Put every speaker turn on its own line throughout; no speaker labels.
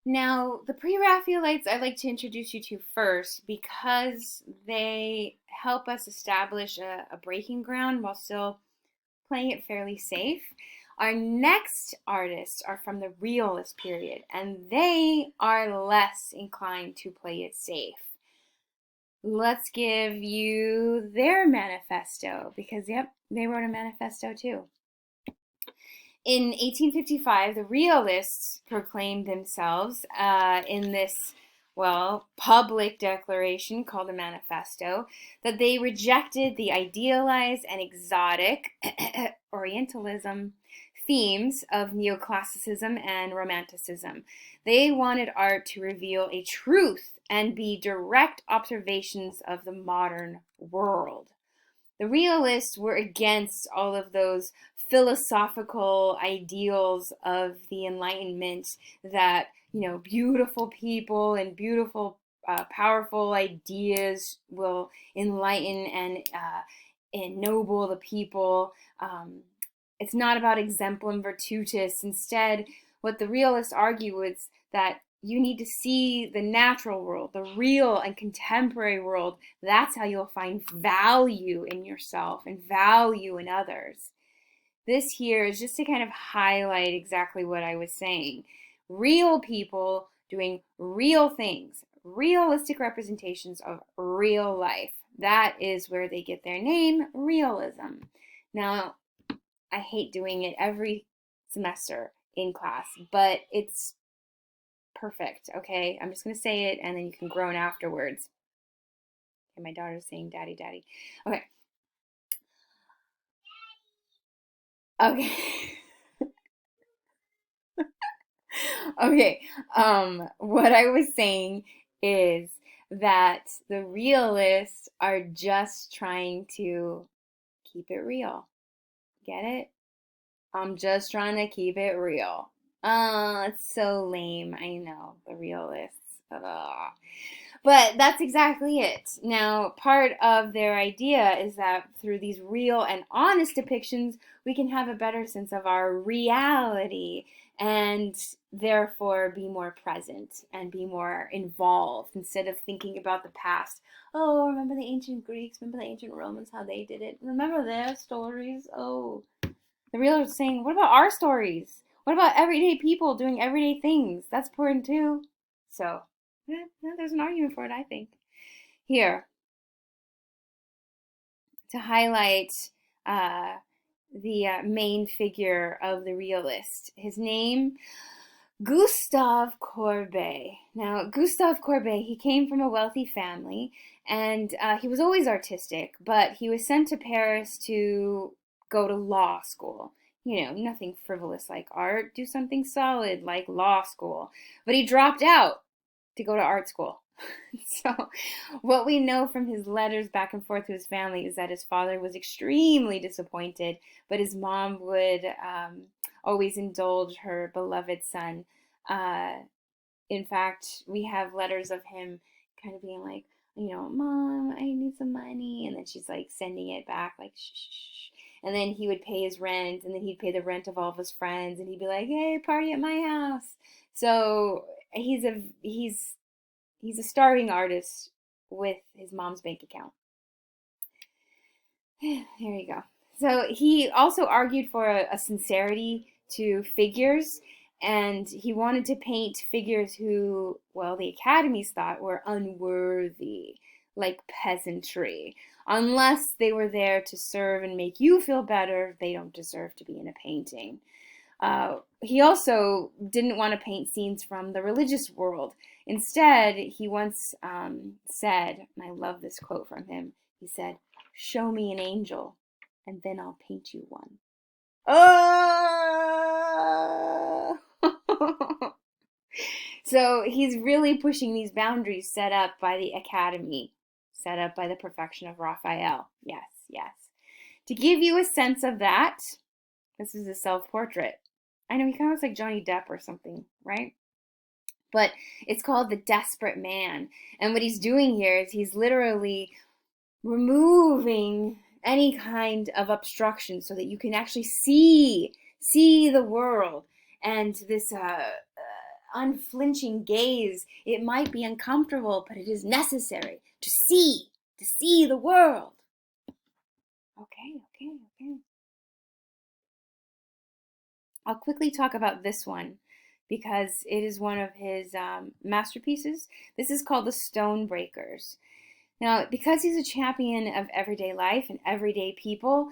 Now, the Pre-Raphaelites I'd like to introduce you to first because they help us establish a breaking ground while still playing it fairly safe. Our next artists are from the Realist period, and they are less inclined to play it safe. Let's give you their manifesto because, yep, they wrote a manifesto too. In 1855, the Realists proclaimed themselves in this, well, public declaration called a manifesto that they rejected the idealized and exotic Orientalism themes of neoclassicism and romanticism. They wanted art to reveal a truth and be direct observations of the modern world. The realists were against all of those philosophical ideals of the Enlightenment that, beautiful people and beautiful, powerful ideas will enlighten and ennoble the people. It's not about exemplum virtutis. Instead, what the realists argue is that you need to see the natural world, the real and contemporary world. That's how you'll find value in yourself and value in others. This here is just to kind of highlight exactly what I was saying. Real people doing real things, realistic representations of real life. That is where they get their name, realism. Now, I hate doing it every semester in class, but it's perfect, okay? I'm just going to say it and then you can groan afterwards. Okay, my daughter's saying daddy, daddy. Okay. Okay. Okay. What I was saying is that the realists are just trying to keep it real. Get it? I'm just trying to keep it real. Oh, it's so lame. I know, the realists. Ugh. But that's exactly it. Now, part of their idea is that through these real and honest depictions, we can have a better sense of our reality and therefore be more present and be more involved instead of thinking about the past. Oh, remember the ancient Greeks? Remember the ancient Romans, how they did it? Remember their stories? Oh, the real is saying, what about our stories? What about everyday people doing everyday things? That's important too. So, there's an argument for it, I think. Here, to highlight uh, the main figure of the realist. His name, Gustave Courbet. Now, Gustave Courbet, he came from a wealthy family, and he was always artistic, but he was sent to Paris to go to law school. Nothing frivolous like art. Do something solid like law school. But he dropped out to go to art school. So, what we know from his letters back and forth to his family is that his father was extremely disappointed, but his mom would always indulge her beloved son. Uh, in fact, we have letters of him kind of being like, Mom, I need some money. And then she's like sending it back, like, shh, shh, shh. And then he would pay his rent, and then he'd pay the rent of all of his friends, and he'd be like, hey, party at my house. So he's a starving artist with his mom's bank account. Here you go. So he also argued for a sincerity to figures, and he wanted to paint figures who, well, the academies thought were unworthy, like peasantry. Unless they were there to serve and make you feel better, they don't deserve to be in a painting. He also didn't want to paint scenes from the religious world. Instead, he once said, and I love this quote from him, he said, show me an angel, and then I'll paint you one. Oh! So he's really pushing these boundaries set up by the Academy, set up by the perfection of Raphael. Yes, yes. To give you a sense of that, this is a self-portrait. I know he kind of looks like Johnny Depp or something, right? But it's called The Desperate Man. And what he's doing here is he's literally removing any kind of obstruction so that you can actually see the world. And this unflinching gaze. It might be uncomfortable, but it is necessary to see the world. Okay. I'll quickly talk about this one because it is one of his masterpieces. This is called The Stonebreakers. Now, because he's a champion of everyday life and everyday people,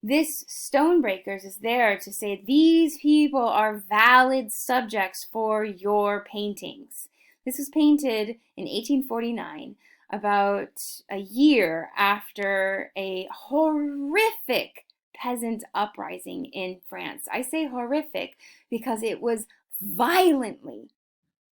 this Stonebreakers is there to say these people are valid subjects for your paintings. This was painted in 1849, about a year after a horrific peasant uprising in France. I say horrific because it was violently,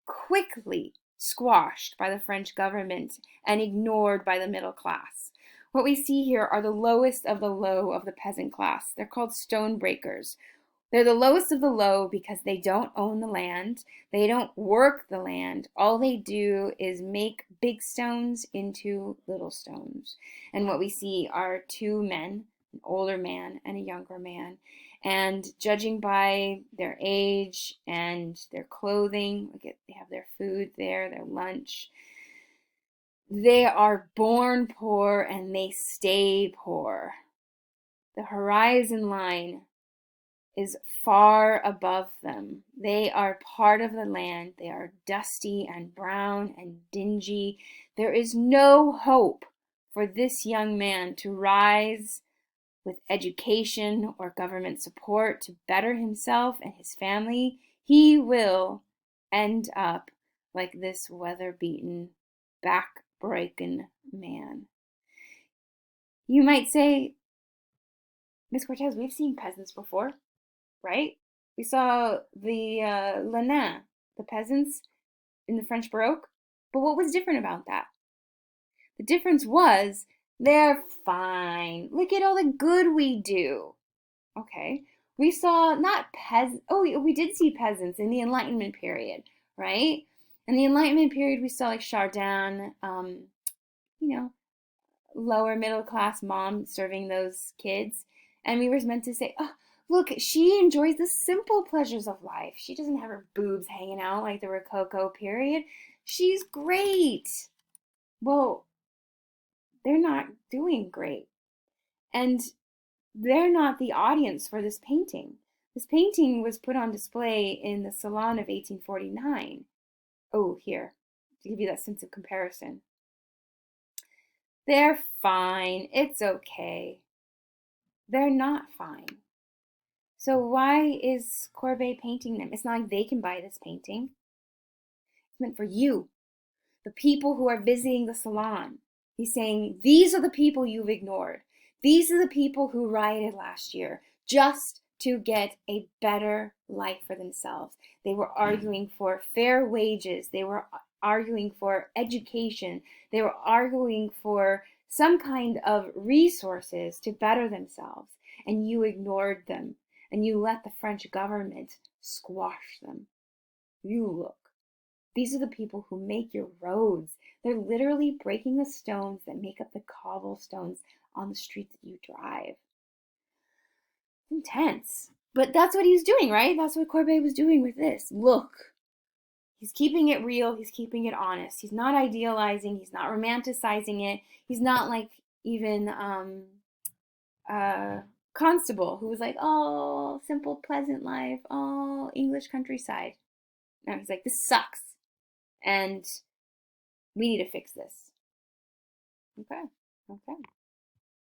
quickly squashed by the French government and ignored by the middle class. What we see here are the lowest of the low of the peasant class. They're called stonebreakers. They're the lowest of the low because they don't own the land. They don't work the land. All they do is make big stones into little stones. And what we see are two men, an older man and a younger man. And judging by their age and their clothing, they have their food there, their lunch. They are born poor and they stay poor. The horizon line is far above them. They are part of the land. They are dusty and brown and dingy. There is no hope for this young man to rise with education or government support to better himself and his family. He will end up like this weather-beaten, back-breaking man. You might say, Miss Cortez, we've seen peasants before, right? We saw the Les Nains, the peasants in the French Baroque. But what was different about that? The difference was they're fine. Look at all the good we do. Okay. We saw not peasants. Oh, we did see peasants in the Enlightenment period, right? In the Enlightenment period, we saw like Chardin, you know, lower middle class mom serving those kids. And we were meant to say, oh, look, she enjoys the simple pleasures of life. She doesn't have her boobs hanging out like the Rococo period. She's great. Well, they're not doing great. And they're not the audience for this painting. This painting was put on display in the Salon of 1849. Oh, here, to give you that sense of comparison. They're fine. It's okay. They're not fine. So why is Courbet painting them? It's not like they can buy this painting. It's meant for you, the people who are visiting the salon. He's saying, these are the people you've ignored. These are the people who rioted last year just to get a better life for themselves. They were arguing for fair wages. They were arguing for education. They were arguing for some kind of resources to better themselves. And you ignored them. And you let the French government squash them. You look. These are the people who make your roads. They're literally breaking the stones that make up the cobblestones on the streets that you drive. It's intense. But that's what he's doing, right? That's what Courbet was doing with this. Look. He's keeping it real. He's keeping it honest. He's not idealizing. He's not romanticizing it. He's not like even Constable, who was like, oh, simple, pleasant life. Oh, English countryside. No, he's like, this sucks. And we need to fix this. Okay.